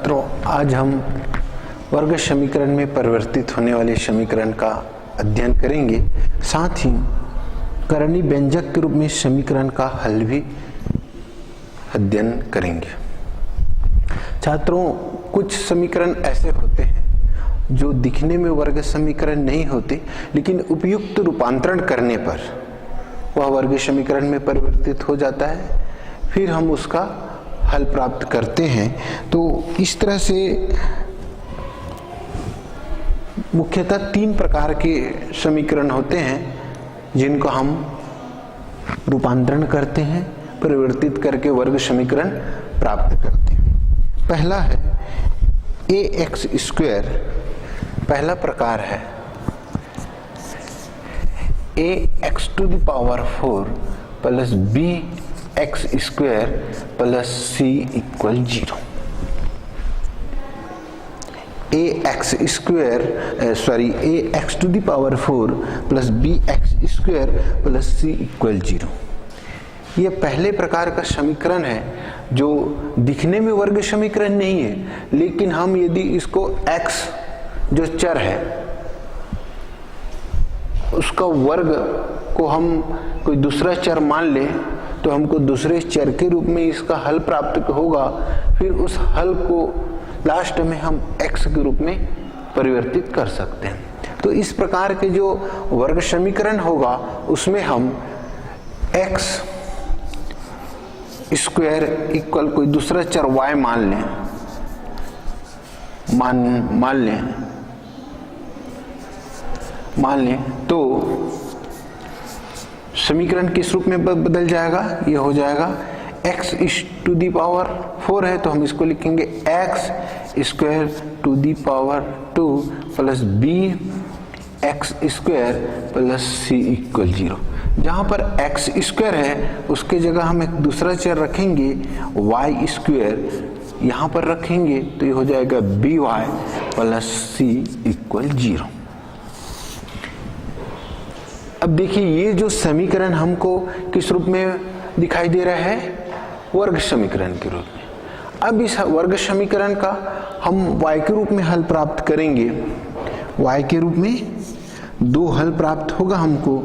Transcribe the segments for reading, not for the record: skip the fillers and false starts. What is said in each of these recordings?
छात्रों, आज हम वर्ग समीकरण में परिवर्तित होने वाले समीकरण का अध्ययन करेंगे। साथ ही करणीय व्यंजक के रूप में समीकरण का हल भी अध्ययन करेंगे। छात्रों, कुछ समीकरण ऐसे होते हैं जो दिखने में वर्ग समीकरण नहीं होते, लेकिन उपयुक्त रूपांतरण करने पर वह वर्ग समीकरण में परिवर्तित हो जाता है। फिर हम उसका हल प्राप्त करते हैं। तो इस तरह से मुख्यतः 3 प्रकार के समीकरण होते हैं जिनको हम रूपांतरण करते हैं, परिवर्तित करके वर्ग समीकरण प्राप्त करते हैं। पहला है ax स्क्वायर। पहला प्रकार है ax to the power 4 plus bx square plus c equal 0। ax to the power 4 plus bx square plus c equal 0। ये पहले प्रकार का समीकरण है जो दिखने में वर्ग समीकरण नहीं है, लेकिन हम यदि इसको x जो चर है उसका वर्ग को हम कोई दूसरा चर मान लें तो हमको दूसरे चर के रूप में इसका हल प्राप्त होगा। फिर उस हल को लास्ट में हम x के रूप में परिवर्तित कर सकते हैं। तो इस प्रकार के जो वर्ग समीकरण होगा उसमें हम x स्क्वायर इक्वल कोई दूसरा चर y मान लें तो समीकरण किस रूप में बदल जाएगा? ये हो जाएगा x टू दी पावर 4 है तो हम इसको लिखेंगे x square to the power 2 plus b x square plus c equal 0। जहां पर x स्क्वायर है उसके जगह हम एक दूसरा चर रखेंगे y स्क्वायर, यहां पर रखेंगे तो ये हो जाएगा by प्लस c इक्वल 0। अब देखिए, ये जो समीकरण हमको किस रूप में दिखाई दे रहा है? वर्ग समीकरण के रूप में। अब इस वर्ग समीकरण का हम y के रूप में हल प्राप्त करेंगे। y के रूप में 2 हल प्राप्त होगा, हमको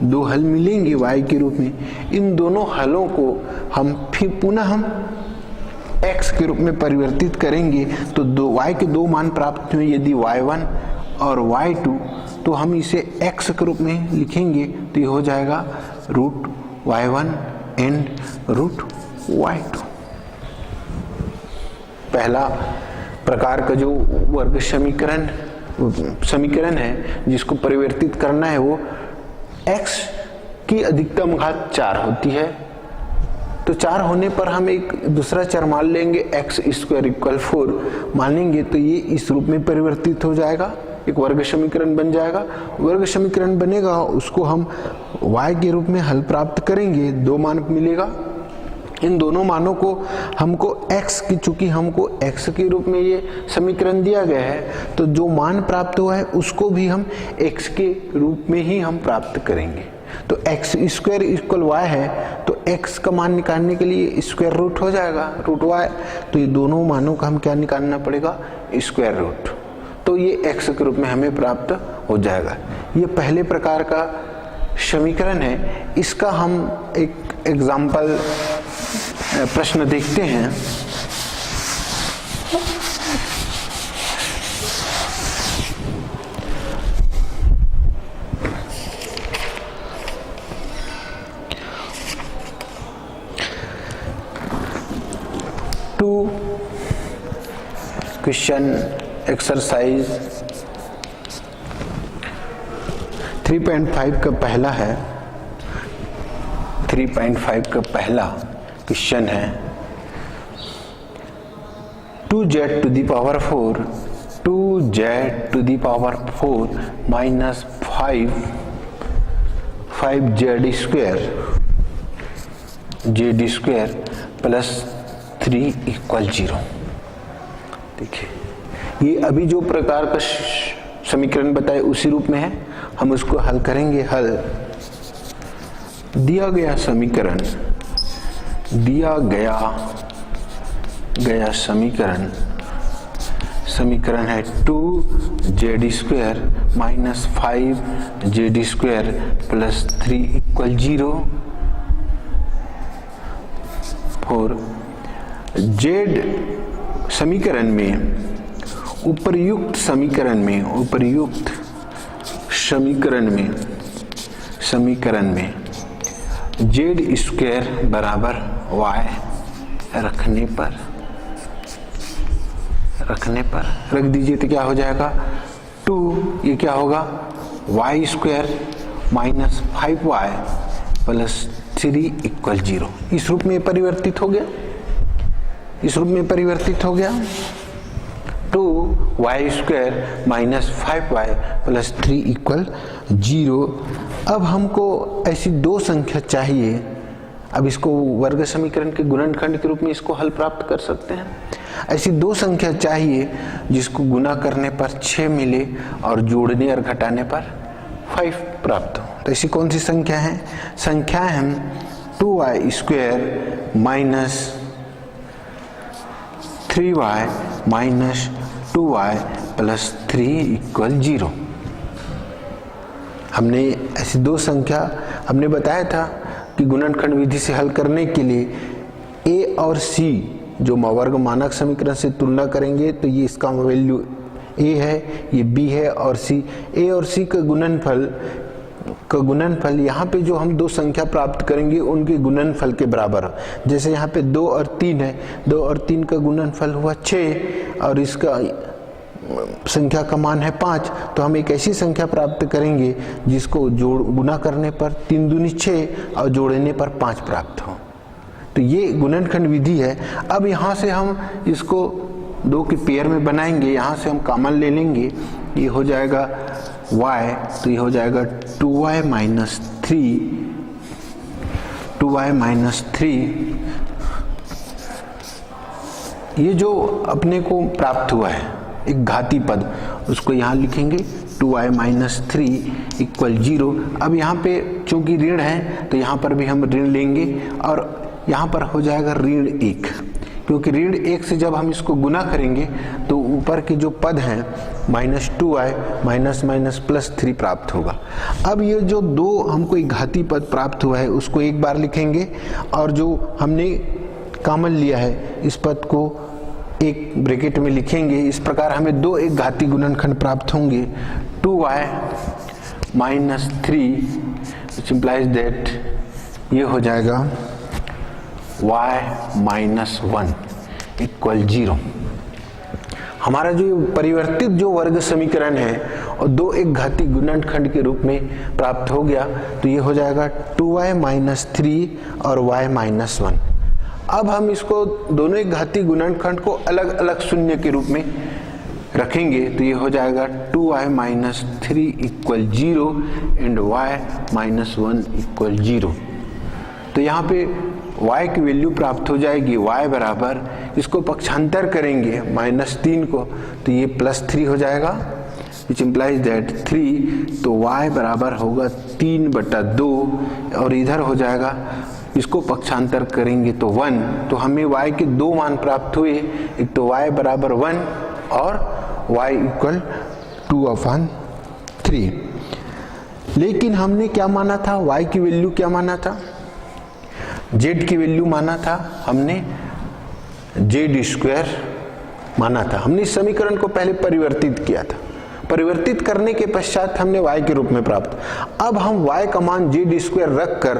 2 हल मिलेंगे y के रूप में। इन दोनों हलों को हम फिर पुनः हम x के रूप में परिवर्तित करेंगे तो y के 2 मान प्राप्त हुए। यदि y1 और y2 तो हम इसे x के रूप में लिखेंगे तो ये हो जाएगा root y1 and root y2। पहला प्रकार का जो वर्ग समीकरण है जिसको परिवर्तित करना है वो x की अधिकतम घात 4 होती है। तो 4 होने पर हम एक दूसरा चर मान लेंगे x स्क्वायर इक्वल 4 मानेंगे तो ये इस रूप में परिवर्तित हो जाएगा, एक वर्ग समीकरण बन जाएगा। वर्ग समीकरण बनेगा, उसको हम y के रूप में हल प्राप्त करेंगे। 2 मान मिलेगा। इन दोनों मानों को हमको x की, चूंकि हमको x के रूप में ये समीकरण दिया गया है तो जो मान प्राप्त हुआ है उसको भी हम x के रूप में ही हम प्राप्त करेंगे। तो x स्क्वायर इक्वल y है तो x का मान निकालने के लिए स्क्वायर रूट हो जाएगा, रूट y। तो ये दोनों मानों का हम क्या निकालना पड़ेगा? Square root. तो ये x के रूप में हमें प्राप्त हो जाएगा। ये पहले प्रकार का समीकरण है। इसका हम एक एग्जाम्पल प्रश्न देखते हैं। क्वेश्चन एक्सरसाइज 3.5 का पहला है। 3.5 का पहला क्वेश्चन है 2z to the power 4 2z to the power 4 minus 5z square plus 3 equal 0। देखिए, ये अभी जो प्रकार का समीकरण बताए उसी रूप में है। हम उसको हल करेंगे। हल दिया गया समीकरण, दिया गया गया समीकरण है 2z² minus 5z² plus 3 equal 0 और z समीकरण में उपर्युक्त समीकरण में z² बराबर y रखने पर रख दीजिए तो क्या हो जाएगा 2, ये क्या होगा y² minus 5y plus 3 equal 0। इस रूप में परिवर्तित हो गया 2y² minus 5y plus 3 equal 0। अब हमको ऐसी दो संख्या चाहिए, अब इसको वर्ग समीकरण के गुणनखंड के रूप में इसको हल प्राप्त कर सकते हैं। ऐसी दो संख्या चाहिए जिसको गुना करने पर 6 मिले और जोड़ने और घटाने पर 5 प्राप्त हो। तो ऐसी कौन सी संख्या है? संख्या है 2y² minus 3y minus 2y plus 3 equal 0। हमने ऐसी दो संख्या हमने बताया था कि गुणनखंड विधि से हल करने के लिए a और c जो वर्ग मानक समीकरण से तुलना करेंगे तो ये इसका वैल्यू a है, ये b है और c। a और c का गुणनफल यहाँ पे जो हम दो संख्या प्राप्त करेंगे उनके गुणनफल के बराबर। जैसे यहाँ पे 2 और 3 है, 2 और 3 का गुणनफल हुआ 6 और इसका संख्या का मान है 5। तो हम एक ऐसी संख्या प्राप्त करेंगे जिसको गुना करने पर 3 दूनी 6 और जोड़ने पर 5 प्राप्त हो। तो ये गुणनखंड विधि है। अब यहाँ से हम इसको दो के पेयर में बनाएंगे, यहाँ से हम कॉमन ले लेंगे, ये हो जाएगा y, तो ये हो जाएगा 2y माइनस 3। ये जो अपने को प्राप्त हुआ है एक घाती पद, उसको यहाँ लिखेंगे 2y माइनस 3 इक्वल 0। अब यहाँ पे चूंकि ऋण है तो यहाँ पर भी हम ऋण लेंगे और यहाँ पर हो जाएगा ऋण 1, क्योंकि ऋण 1 से जब हम इसको गुना करेंगे तो ऊपर के जो पद हैं minus 2y minus minus plus 3 प्राप्त होगा। अब ये जो दो हमको एक घाती पद प्राप्त हुआ है उसको एक बार लिखेंगे और जो हमने कॉमन लिया है इस पद को एक ब्रैकेट में लिखेंगे। इस प्रकार हमें दो एक घाती गुणनखंड प्राप्त होंगे 2y minus 3 which implies that ये हो जाएगा y माइनस 1 इक्वल 0। हमारा जो परिवर्तित जो वर्ग समीकरण है और दो एक घाती गुणनखंड के रूप में प्राप्त हो गया, तो ये हो जाएगा 2y माइनस 3 और y माइनस 1। अब हम इसको दोनों एक घाती गुणनखंड को अलग अलग शून्य के रूप में रखेंगे, तो ये हो जाएगा 2y minus 3 equal 0 and y minus 1 equal 0। तो यहाँ पे y की वैल्यू प्राप्त हो जाएगी, y बराबर इसको पक्षांतर करेंगे -3 को तो ये +3 हो जाएगा विच इम्प्लाइज दैट 3, तो y बराबर होगा 3/2 और इधर हो जाएगा इसको पक्षांतर करेंगे तो 1। तो हमें y के दो मान प्राप्त हुए, एक तो y बराबर 1 और y इक्वल 2/3। लेकिन हमने क्या माना था, y की वैल्यू क्या माना था, z की वैल्यू माना था हमने z² माना था। हमने इस समीकरण को पहले परिवर्तित किया था, परिवर्तित करने के पश्चात हमने y के रूप में प्राप्त। अब हम y का मान z² रखकर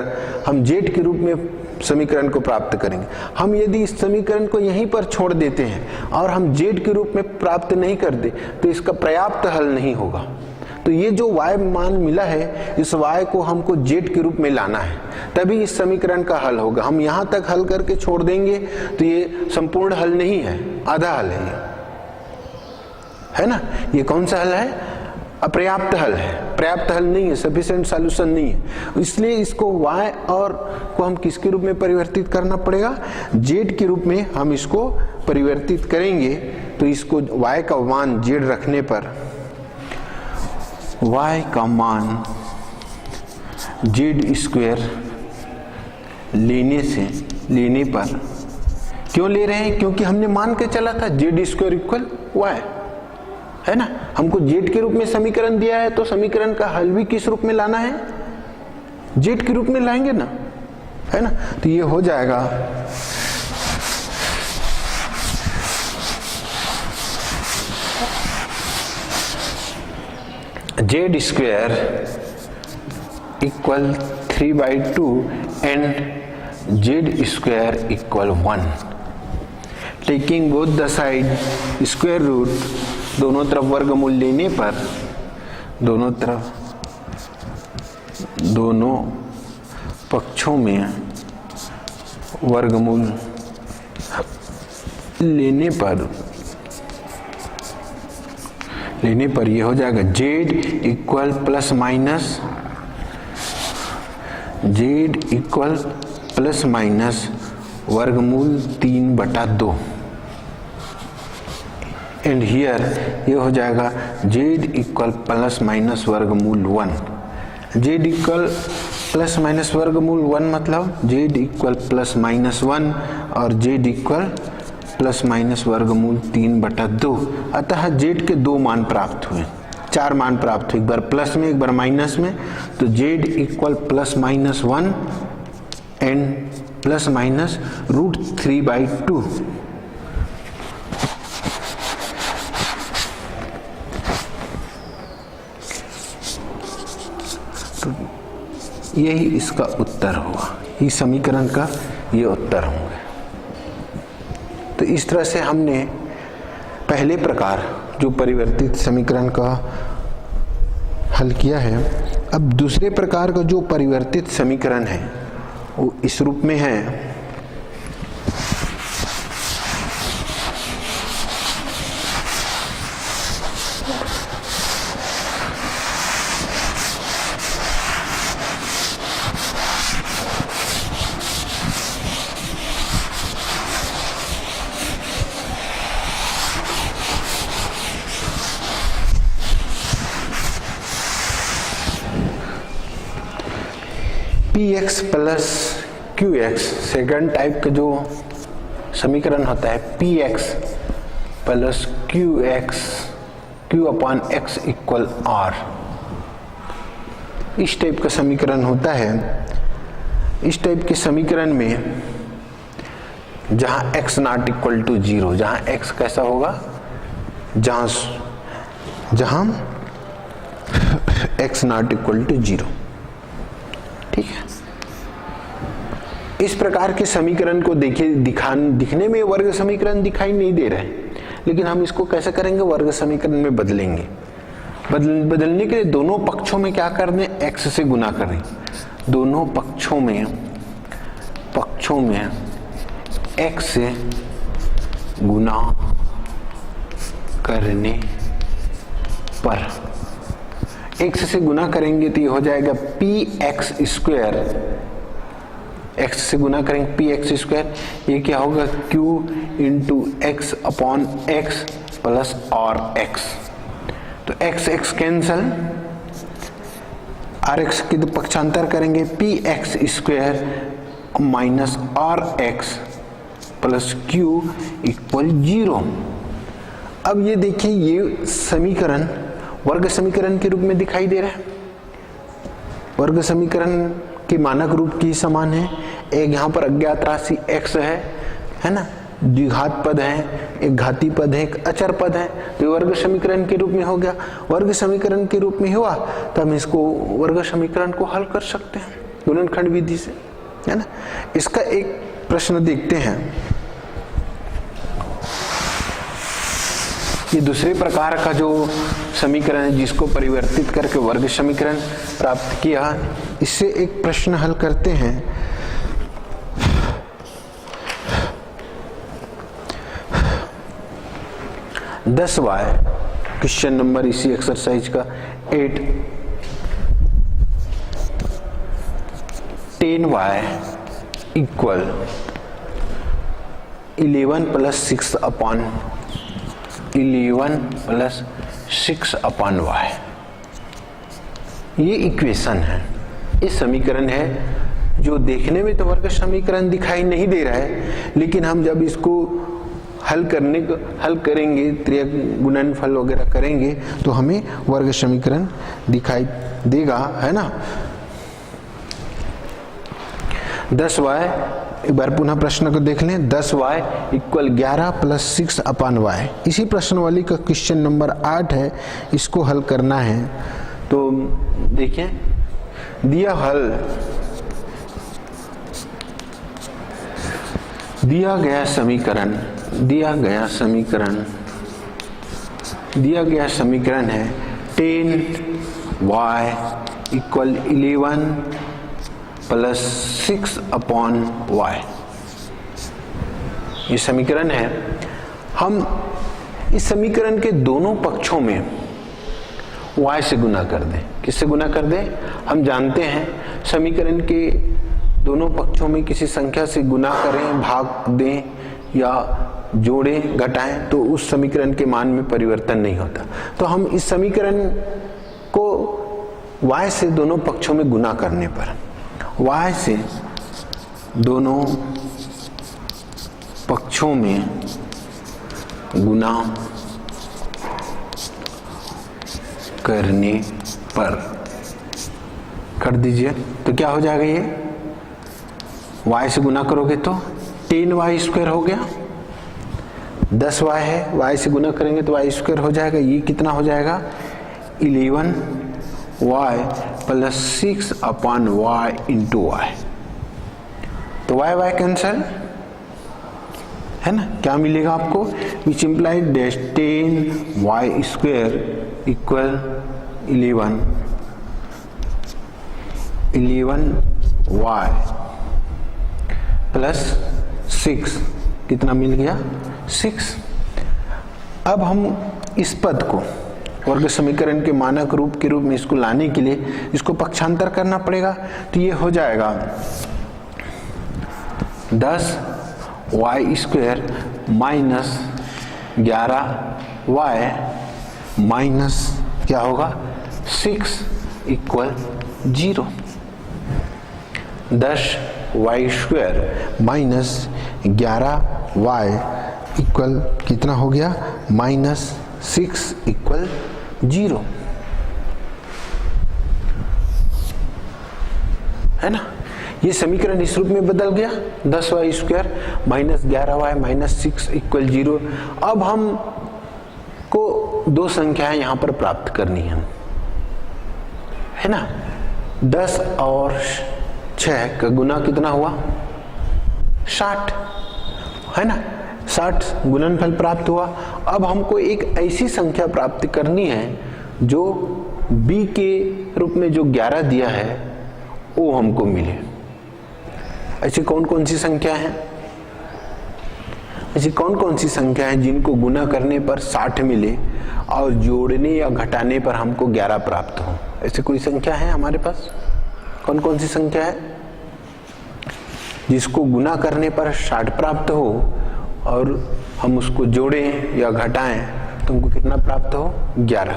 हम z के रूप में समीकरण को प्राप्त करेंगे। हम यदि इस समीकरण को यहीं पर छोड़ देते हैं और हम z के रूप में प्राप्त नहीं करते तो इसका पर्याप्त हल नहीं होगा। तो ये जो y मान मिला है इस y को हमको z के रूप में लाना है, तभी इस समीकरण का हल होगा। हम यहाँ तक हल करके छोड़ देंगे तो ये संपूर्ण हल नहीं है, आधा हल है ना। ये कौन सा हल है, अपर्याप्त हल है, पर्याप्त हल नहीं है, सफिशिएंट सॉल्यूशन नहीं है। इसलिए इसको y और को हम किसके रूप में परिवर्तित करना पड़ेगा, z के रूप में हम इसको परिवर्तित करेंगे। तो इसको y का मान z रखने पर y का मान z² लेने पर क्यों ले रहे हैं? क्योंकि हमने मान के चला था जेड स्क्वायर इक्वल वाई, है ना। हमको जेड के रूप में समीकरण दिया है तो समीकरण का हल भी किस रूप में लाना है? जेड के रूप में लाएंगे ना, है ना। तो ये हो जाएगा Z square equal 3/2 and Z square equal 1। Taking both the side square root, दोनों तरफ वर्गमूल लेने पर, दोनों पक्षों में वर्गमूल लेने पर ये हो जाएगा जेड इक्वल प्लस माइनस वर्गमूल 3/2 एंड हियर ये हो जाएगा जेड इक्वल प्लस माइनस वर्गमूल 1। जेड इक्वल प्लस माइनस वर्गमूल 1 मतलब जेड इक्वल प्लस माइनस 1 और जेड इक्वल प्लस माइनस वर्गमूल 3/2। अतः जेड के दो मान प्राप्त हुए, 4 मान प्राप्त हुए, एक बार प्लस में एक बार माइनस में। तो Z equal plus minus 1 and plus minus √3/2। तो यही इसका उत्तर होगा, इस समीकरण का ये उत्तर होंगे। तो इस तरह से हमने पहले प्रकार जो परिवर्तित समीकरण का हल किया है। अब दूसरे प्रकार का जो परिवर्तित समीकरण है वो इस रूप में है। px plus qx, second type का जो समीकरण होता है px plus qx, q/x equal r, इस टाइप का समीकरण होता है। इस टाइप के समीकरण में जहां x नॉट इक्वल टू 0, जहां x कैसा होगा, जहां x नॉट इक्वल टू 0, ठीक है। इस प्रकार के समीकरण को दिखने में वर्ग समीकरण दिखाई नहीं दे रहे, लेकिन हम इसको कैसे करेंगे, वर्ग समीकरण में बदलेंगे। बदलने के लिए दोनों पक्षों में क्या कर दें, x से गुना करें। दोनों पक्षों में x से गुना करने पर, x से गुना करेंगे तो ये हो जाएगा px स्क्वायर, x से गुना करेंगे px स्क्वायर, ये क्या होगा q into x upon x plus और x। तो x कैंसल, rx की तो पक्षांतर करेंगे px square minus rx plus q equal 0। अब ये देखिए, ये समीकरण वर्ग समीकरण के रूप में दिखाई दे रहा है। वर्ग समीकरण के मानक रूप की समान है। एक यहाँ पर अज्ञात राशि x है ना, द्विघात पद है, एक घाती पद है, एक अचर पद है, तो ये वर्ग समीकरण के रूप में हो गया। वर्ग समीकरण के रूप में हुआ तो हम इसको वर्ग समीकरण को हल कर सकते हैं गुणनखंड विधि से, है ना। इसका एक प्रश्न देखते हैं। ये दूसरे प्रकार का जो समीकरण है जिसको परिवर्तित करके वर्ग समीकरण प्राप्त किया, इससे एक प्रश्न हल करते हैं। दस वाई, क्वेश्चन नंबर इसी एक्सरसाइज का 8, 10y equal 11 plus 6 upon 11 plus 6 upon y, ये इक्वेशन है, ये समीकरण है जो देखने में तो वर्ग समीकरण दिखाई नहीं दे रहा है, लेकिन हम जब इसको हल करेंगे, त्रिज्यीय गुणनफल वगैरह करेंगे तो हमें वर्ग समीकरण दिखाई देगा, है ना। 10y, एक बार पुनः प्रश्न को देख लें। 10y इक्वल 11 प्लस 6 अपान y। इसी प्रश्नवाली का क्वेश्चन नंबर 8 है, इसको हल करना है। तो देखिए, दिया गया समीकरण है 10y equal 11 plus 6 upon y। ये समीकरण है। हम इस समीकरण के दोनों पक्षों में y से गुना कर दें। किससे गुना कर दें? हम जानते हैं समीकरण के दोनों पक्षों में किसी संख्या से गुना करें, भाग दें या जोड़ें, घटाएं तो उस समीकरण के मान में परिवर्तन नहीं होता। तो हम इस समीकरण को y से दोनों पक्षों में गुना करने पर, y से दोनों पक्षों में गुना करने पर कर दीजिए तो क्या हो जाएगा? ये y से गुना करोगे तो 10y स्क्वायर हो गया। 10y है, y से गुना करेंगे तो y स्क्वायर हो जाएगा। ये कितना हो जाएगा? 11y plus 6 upon y into y। तो y कैंसल, है ना। क्या मिलेगा आपको? Which implied dash 10y square equal 11y plus 6, कितना मिल गया? 6। अब हम इस पद को वर्ग समीकरण के मानक रूप के रूप में इसको लाने के लिए इसको पक्षांतर करना पड़ेगा। तो ये हो जाएगा 10y square minus 11y minus क्या होगा? 6 equal 0। 10y square minus 11y equal कितना हो गया? माइनस 6 इक्वल 0, है ना। ये समीकरण इस रूप में बदल गया, 10y square minus 11y minus 6 equal 0। अब हम को दो संख्याएं यहां पर प्राप्त करनी है ना। 10 और 6 का गुना कितना हुआ? 60, है ना। 60 गुणनफल प्राप्त हुआ। अब हमको एक ऐसी संख्या प्राप्त करनी है जो b के रूप में जो 11 दिया है वो हमको मिले। ऐसी कौन कौन सी संख्या है? ऐसी कौन कौन सी संख्या है जिनको गुना करने पर 60 मिले और जोड़ने या घटाने पर हमको 11 प्राप्त हो? ऐसी कोई संख्या है हमारे पास? कौन कौन सी संख्या है जिसको गुना करने पर 60 प्राप्त हो और हम उसको जोड़ें या घटाएं तो हमको कितना प्राप्त हो? 11।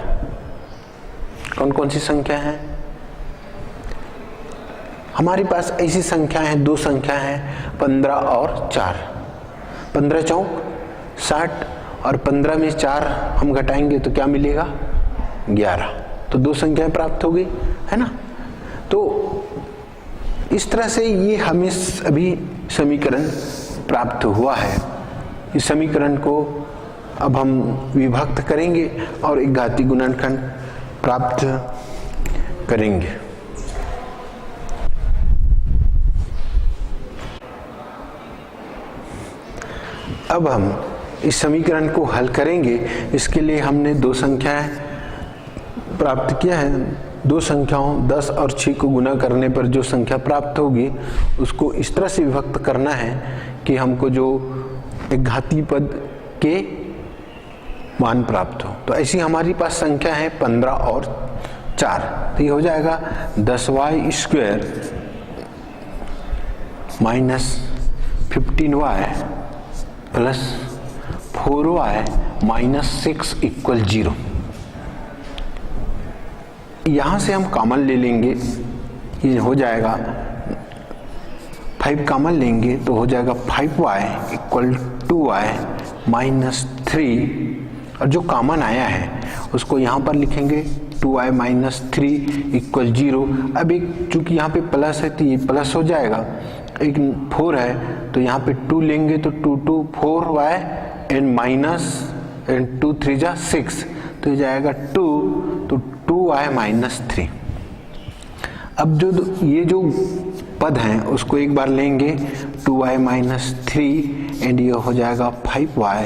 कौन कौन सी संख्या है हमारे पास? ऐसी संख्या है, दो संख्या है, 15 और 4। 15 चौक 60 और 15 में 4 हम घटाएंगे तो क्या मिलेगा? 11। तो दो संख्याएं प्राप्त हो गई, है ना। तो इस तरह से ये हमें अभी समीकरण प्राप्त हुआ है। इस समीकरण को अब हम विभक्त करेंगे और एक घातीय गुणनखंड प्राप्त करेंगे। अब हम इस समीकरण को हल करेंगे। इसके लिए हमने दो संख्याएं प्राप्त किया है। दो संख्याओं 10 और 6 को गुना करने पर जो संख्या प्राप्त होगी उसको इस तरह से विभक्त करना है कि हमको जो एक घातीय पद के मान प्राप्त हो। तो ऐसी हमारी पास संख्या है 15 और 4। तो ये हो जाएगा 10y square minus 15y plus 4y minus 6 equal 0। यहां से हम कॉमन ले लेंगे, ये हो जाएगा 5 कॉमन लेंगे तो हो जाएगा 5y इक्वल 2y माइनस 3, और जो कॉमन आया है उसको यहाँ पर लिखेंगे 2y माइनस 3 इक्वल 0। अब एक चूंकि यहाँ पे प्लस है तो ये प्लस हो जाएगा, एक 4 है तो यहाँ पे 2 लेंगे तो 2 4y एंड माइनस एंड 2 3 जा 6 तो ये जाएगा 2, तो 2y माइनस 3। अब जो ये जो पद हैं उसको एक बार लेंगे 2y माइनस 3 एंड ये हो जाएगा 5y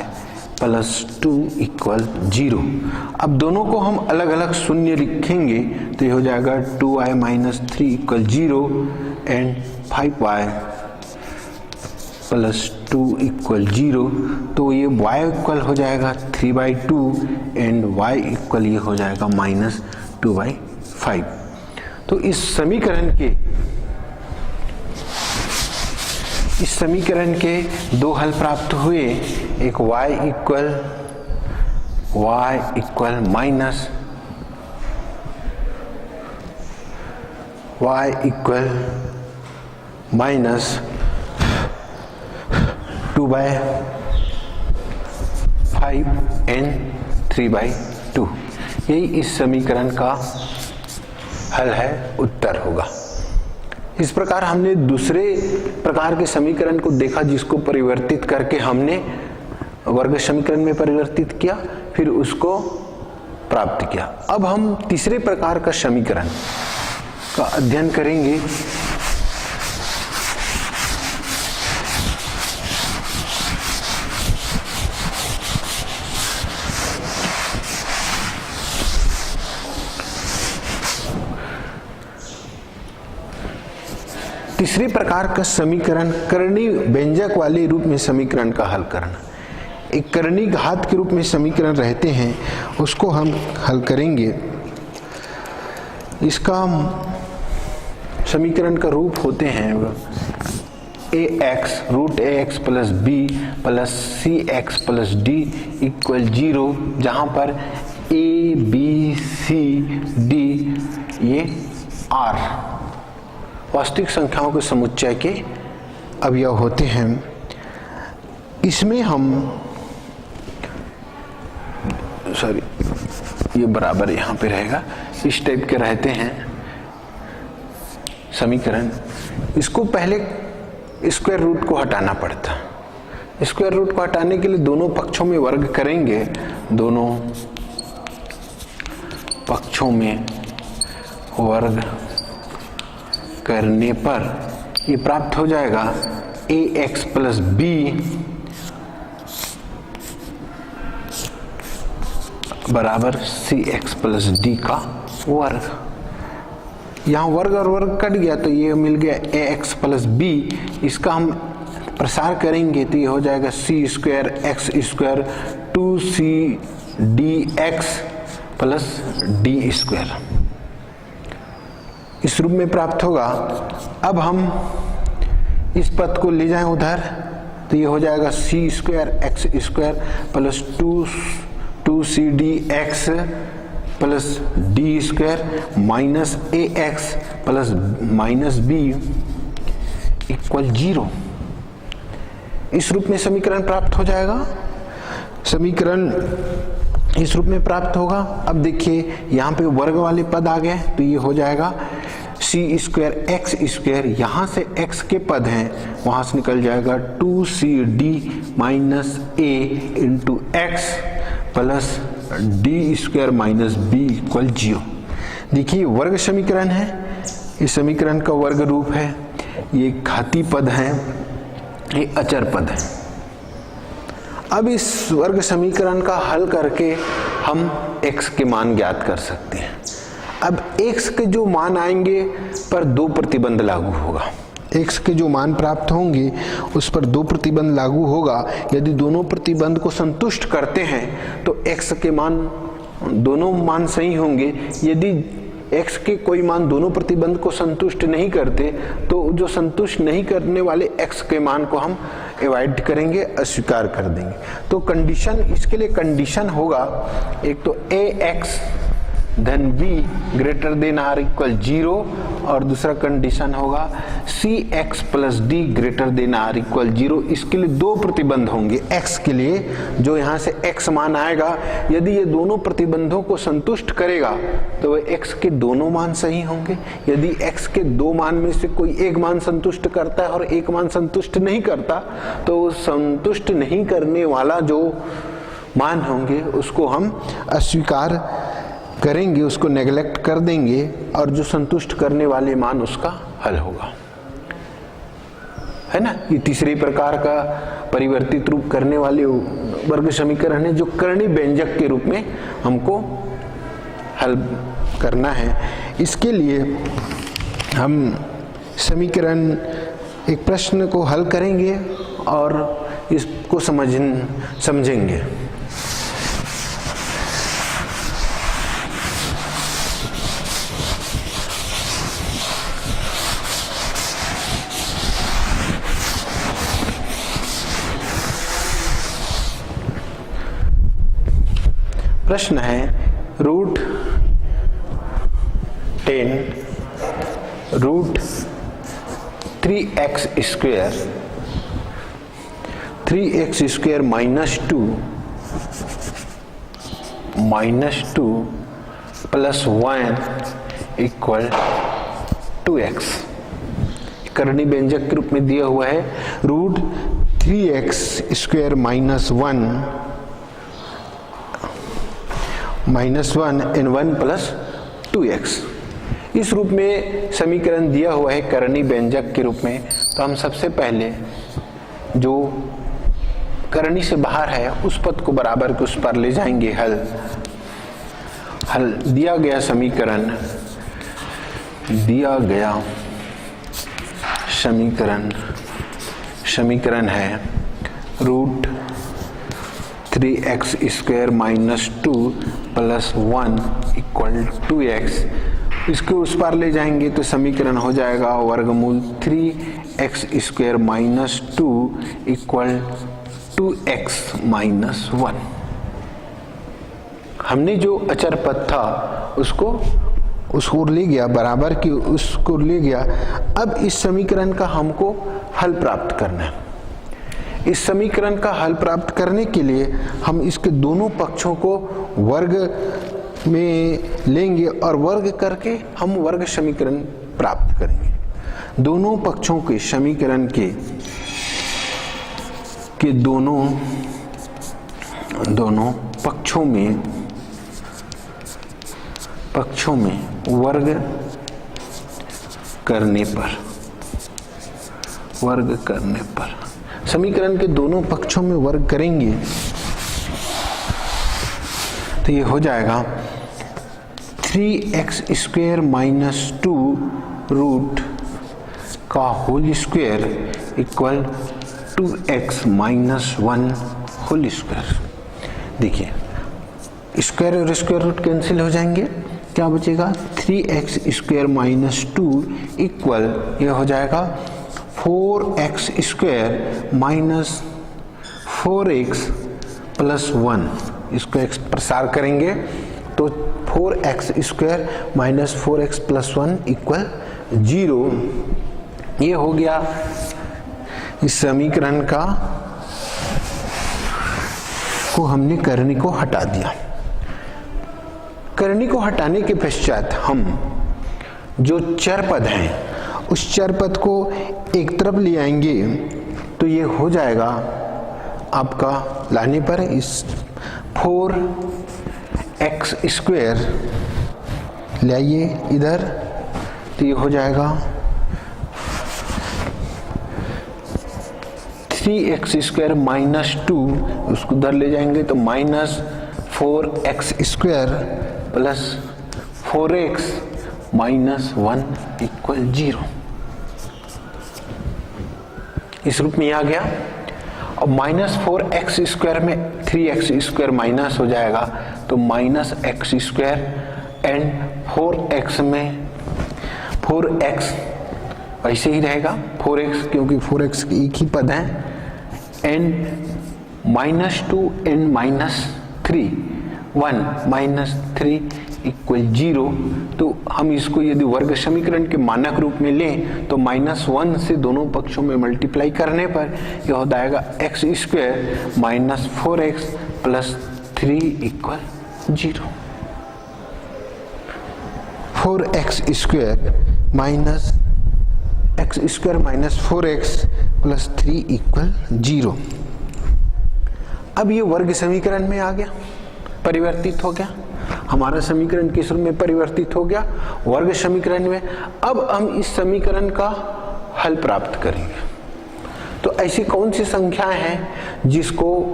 प्लस 2 इक्वल 0। अब दोनों को हम अलग अलग शून्य लिखेंगे तो ये हो जाएगा 2y minus 3 equal 0 and 5y plus 2 equal 0। तो ये y इक्वल हो जाएगा 3/2 एंड y इक्वल ये हो जाएगा माइनस 2/5। तो इस समीकरण के दो हल प्राप्त हुए, एक y इक्वल माइनस 2/5 एंड 3/2, यही इस समीकरण का हल है, उत्तर होगा। इस प्रकार हमने दूसरे प्रकार के समीकरण को देखा जिसको परिवर्तित करके हमने वर्ग समीकरण में परिवर्तित किया, फिर उसको प्राप्त किया। अब हम तीसरे प्रकार का समीकरण का अध्ययन करेंगे। तीसरे प्रकार का समीकरण करणी व्यंजक वाले रूप में समीकरण का हल करना। एक करणी घात के रूप में समीकरण रहते हैं, उसको हम हल करेंगे। इसका समीकरण का रूप होते हैं ax plus b plus cx plus d equal 0, जहां पर a b c d ये r वास्तविक संख्याओं के समुच्चय के अवयव होते हैं। इसमें हम ये बराबर यहाँ पे रहेगा, इस टाइप के रहते हैं समीकरण। इसको पहले स्क्वायर रूट को हटाना पड़ता। स्क्वायर रूट को हटाने के लिए दोनों पक्षों में वर्ग करेंगे, दोनों पक्षों में वर्ग करने पर ये प्राप्त हो जाएगा ax प्लस b बराबर cx प्लस d का वर्ग। यहाँ वर्ग और वर्ग कट गया तो ये मिल गया ax प्लस b। इसका हम प्रसार करेंगे तो ये हो जाएगा c square x square 2c dx plus d square, इस रूप में प्राप्त होगा। अब हम इस पद को ले जाएं उधर तो ये हो जाएगा c square x square plus 2c dx plus d square minus ax plus minus b equal 0। इस रूप में समीकरण प्राप्त हो जाएगा। समीकरण इस रूप में प्राप्त होगा। अब देखिए यहाँ पे वर्ग वाले पद आ गए तो ये हो जाएगा c स्क्वायर x स्क्वायर, यहाँ से x के पद हैं वहाँ से निकल जाएगा 2cd minus a into x plus d square minus b equal 0। देखिए वर्ग समीकरण है, इस समीकरण का वर्ग रूप है, ये घाती पद हैं, ये अचर पद है। अब इस वर्ग समीकरण का हल करके हम x के मान ज्ञात कर सकते हैं। अब x के जो मान आएंगे पर दो प्रतिबंध लागू होगा। x के जो मान प्राप्त होंगे उस पर दो प्रतिबंध लागू होगा। यदि दोनों प्रतिबंध को संतुष्ट करते हैं तो x के मान दोनों मान सही होंगे। यदि x के कोई मान दोनों प्रतिबंध को संतुष्ट नहीं करते तो जो संतुष्ट नहीं करने वाले x के मान को हम अवॉइड करेंगे, अस्वीकार कर देंगे। तो कंडीशन, इसके लिए कंडीशन होगा एक तो ax धन b greater than or equal 0 और दूसरा कंडीशन होगा C X plus D greater than or equal 0। इसके लिए दो प्रतिबंध होंगे x के लिए, जो यहाँ से x मान आएगा, यदि ये दोनों प्रतिबंधों को संतुष्ट करेगा तो वह x के दोनों मान सही होंगे। यदि x के दो मान में से कोई एक मान संतुष्ट करता है और एक मान संतुष्ट नहीं करता, तो संतुष्ट नहीं करने वाला जो मान होंगे उसको हम अस्वीकार करेंगे, उसको नेग्लेक्ट कर देंगे, और जो संतुष्ट करने वाले मान उसका हल होगा, है ना। ये तीसरे प्रकार का परिवर्तित रूप करने वाले वर्ग समीकरण है जो करणीय व्यंजक के रूप में हमको हल करना है। इसके लिए हम समीकरण एक प्रश्न को हल करेंगे और इसको समझेंगे। प्रश्न है root 10 root 3x square minus 2 plus 1 equal 2x करणीय व्यंजक के रूप में दिया हुआ है। Root 3x square minus 1 and 1 plus 2x, इस रूप में समीकरण दिया हुआ है करणीय व्यंजक के रूप में। तो हम सबसे पहले जो करणीय से बाहर है उस पद को बराबर के उस पर ले जाएंगे। हल दिया गया समीकरण है root 3x square minus 2 plus 1 equal 2x, इसको उस पार ले जाएंगे तो समीकरण हो जाएगा वर्गमूल 3x square minus 2 equal 2x minus 1। हमने जो अचर पद था उसको ले गया, बराबर की उसको ले गया। अब इस समीकरण का हमको हल प्राप्त करना है। इस समीकरण का हल प्राप्त करने के लिए हम इसके दोनों पक्षों को वर्ग में लेंगे और वर्ग करके हम वर्ग समीकरण प्राप्त करेंगे। दोनों पक्षों के समीकरण के दोनों पक्षों में वर्ग करने पर समीकरण के दोनों पक्षों में वर्ग करेंगे तो ये हो जाएगा 3x स्क्वायर माइनस 2 रूट का whole square equal 2x minus 1 whole square. देखिए स्क्वायर और स्क्वायर रूट कैंसिल हो जाएंगे, क्या बचेगा 3x स्क्वायर माइनस 2 इक्वल ये हो जाएगा 4x square minus 4x plus 1। इसको x प्रसार करेंगे तो 4x square minus 4x plus 1 equal 0। ये हो गया इस समीकरण का को हमने करणीय को हटा दिया। करणीय को हटाने के पश्चात हम जो चर पद हैं उस चर पद को एक तरफ ले आएंगे तो ये हो जाएगा आपका लाने पर इस 4x स्क्वायर ले आइए इधर तो ये हो जाएगा 3x स्क्वायर माइनस 2, उसको उधर ले जाएंगे तो minus 4x square plus 4x minus 1 equal 0। इस रूप में आ गया। और माइनस 4x स्क्वायर में 3x स्क्वायर माइनस हो जाएगा तो minus x square and 4x में 4x ऐसे ही रहेगा 4x क्योंकि 4x एक ही पद है and minus 2 and minus 3 1 minus 3 equal 0, तो हम इसको यदि वर्ग समीकरण के मानक रूप में लें तो -1 से दोनों पक्षों में मल्टीप्लाई करने पर यह हो जाएगा x square minus 4x plus 3 equal 0। 4x square minus x square minus 4x plus 3 equal 0। अब ये वर्ग समीकरण में आ गया, परिवर्तित हो गया। हमारा समीकरण किस रूप में परिवर्तित हो गया? वर्ग समीकरण में। अब हम इस समीकरण का हल प्राप्त करेंगे। तो ऐसी कौन सी संख्याएं हैं जिसको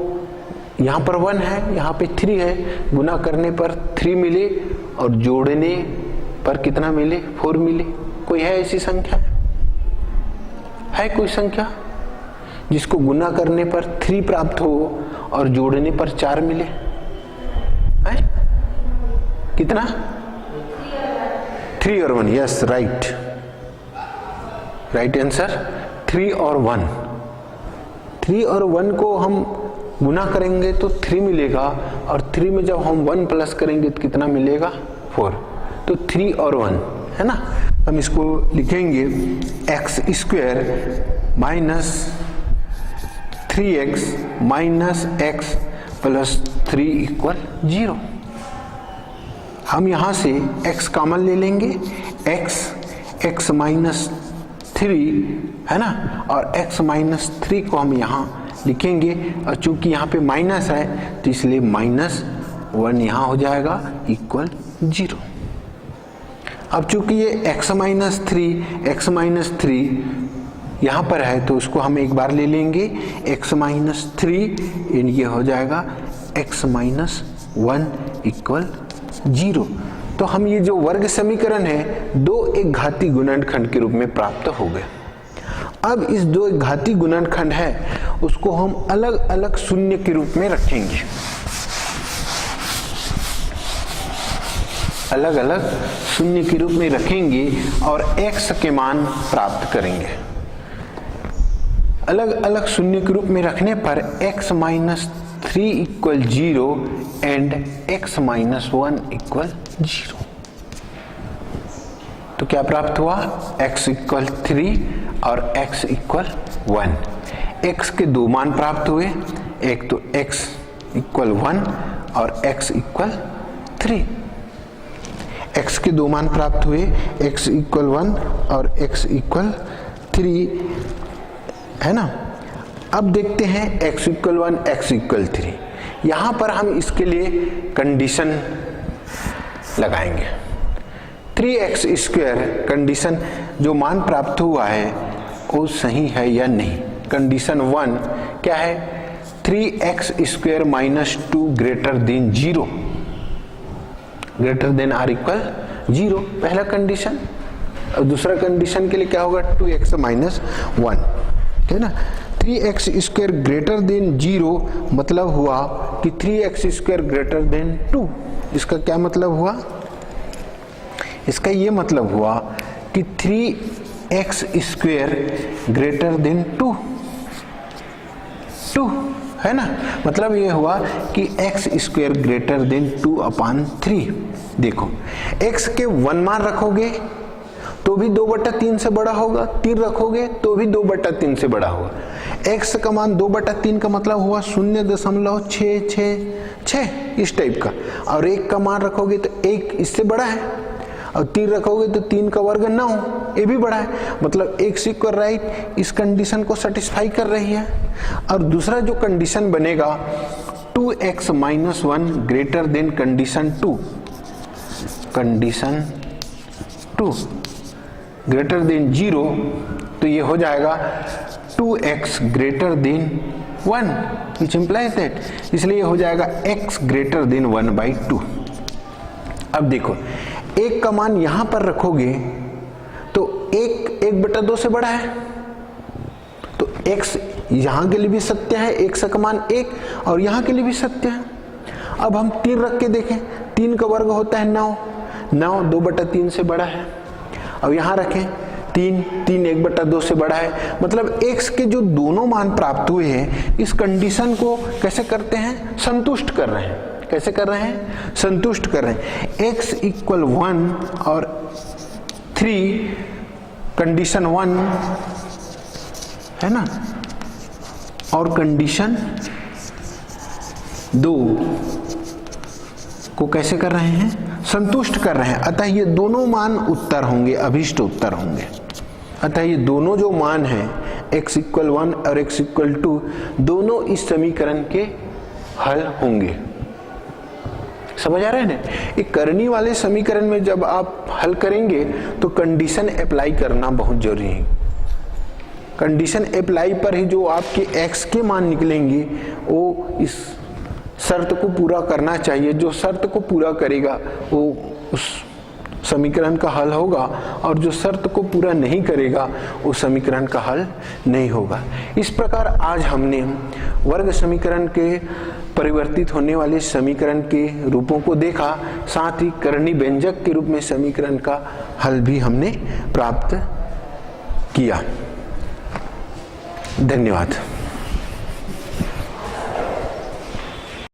यहाँ पर 1 है, यहाँ पे 3 है, गुना करने पर 3 मिले और जोड़ने पर कितना मिले? 4 मिले। कोई है ऐसी संख्या? है कोई संख्या जिसको गुना करने पर 3 प्राप्त हो और जोड़ने पर 4 मिले? है? कितना? 3 और 1। यस, राइट आंसर 3 और 1। 3 और 1 को हम गुना करेंगे तो 3 मिलेगा और 3 में जब हम 1 प्लस करेंगे तो कितना मिलेगा? 4। तो 3 और 1 है ना। हम इसको लिखेंगे x square minus 3x minus x plus 3 equal 0। हम यहां से x कॉमन ले लेंगे, x माइनस 3 है ना, और x माइनस 3 को हम यहाँ लिखेंगे और चूंकि यहाँ पे माइनस है तो इसलिए -1 यहाँ हो जाएगा इक्वल 0। अब चूंकि ये x माइनस 3 यहाँ पर है तो उसको हम एक बार ले लेंगे, x माइनस 3 ये हो जाएगा x माइनस 1 इक्वल 0। तो हम ये जो वर्ग समीकरण है दो एक घाती गुणनखंड के रूप में प्राप्त हो गए। अब इस दो एक घाती गुणनखंड है उसको हम अलग अलग शून्य के रूप में रखेंगे, अलग अलग शून्य के रूप में रखेंगे और x के मान प्राप्त करेंगे। अलग अलग शून्य के रूप में रखने पर x minus 3 equal 0 and x minus 1 equal 0। तो क्या प्राप्त हुआ? x इक्वल 3 और x इक्वल 1। x के दो मान प्राप्त हुए, एक तो x इक्वल 1 और x इक्वल 3। x के दो मान प्राप्त हुए, x इक्वल 1 और x इक्वल 3 है ना। अब देखते हैं x इक्वल 1 x इक्वल 3। यहां पर हम इसके लिए कंडीशन लगाएंगे। 3x स्क्वायर कंडीशन जो मान प्राप्त हुआ है वो सही है या नहीं। कंडीशन 1 क्या है? 3x square minus 2 greater than 0, greater than or equal 0, पहला कंडीशन। और दूसरा कंडीशन के लिए क्या होगा? 2x माइनस 1 है ना। 3x स्क्वायर ग्रेटर देन 0 मतलब हुआ कि 3x स्क्वायर ग्रेटर देन 2। इसका क्या मतलब हुआ? इसका ये मतलब हुआ कि 3x स्क्वायर ग्रेटर देन 2 है ना। मतलब ये हुआ कि x स्क्वायर ग्रेटर देन 2/3। देखो x के 1 मान रखोगे तो भी 2/3 से बड़ा होगा, 3 रखोगे तो भी 2/3 से बड़ा होगा। x का मान 2/3 का मतलब हुआ 0.666 इस टाइप का, और 1 का मान रखोगे तो 1 इससे बड़ा है, और 3 रखोगे तो 3 का वर्ग 9, ये भी बड़ा है। मतलब x इक्वल राइट इस कंडीशन को सेटिस्फाई कर रही है। और दूसरा जो कंडीशन बनेगा 2x minus 1 greater than condition 2, condition 2 greater than 0, तो ये हो जाएगा 2x greater than 1 which implies that, इसलिए ये हो जाएगा x ग्रेटर देन 1/2। अब देखो 1 का मान यहां पर रखोगे तो 1/2 से बड़ा है, तो x यहां के लिए भी सत्य है, x का मान 1 और यहां के लिए भी सत्य है। अब हम 3 रख के देखें, 3 का वर्ग होता है 9, 2/3 से बड़ा है। अब यहां रखें 3 1/2 से बड़ा है। मतलब x के जो दोनों मान प्राप्त हुए हैं इस कंडीशन को कैसे करते हैं? संतुष्ट कर रहे हैं। कैसे कर रहे हैं, संतुष्ट कर रहे हैं। x इक्वल 1 और 3 कंडीशन 1 है ना, और कंडीशन 2 को कैसे कर रहे हैं, संतुष्ट कर रहे हैं। अतः ये दोनों मान उत्तर होंगे, अभीष्ट उत्तर होंगे। अतः ये दोनों जो मान हैं x इक्वल 1 और x इक्वल 2 दोनों इस समीकरण के हल होंगे। समझ आ रहा है ना। एक करनी वाले समीकरण में जब आप हल करेंगे तो कंडीशन अप्लाई करना बहुत जरूरी है। कंडीशन अप्लाई पर ही जो आपके x के मान निकलेंगे वो इस शर्त को पूरा करना चाहिए। जो शर्त को पूरा करेगा वो उस समीकरण का हल होगा, और जो शर्त को पूरा नहीं करेगा उस समीकरण का हल नहीं होगा। इस प्रकार आज हमने वर्ग समीकरण के परिवर्तित होने वाले समीकरण के रूपों को देखा, साथ ही करनी व्यंजक के रूप में समीकरण का हल भी हमने प्राप्त किया। धन्यवाद।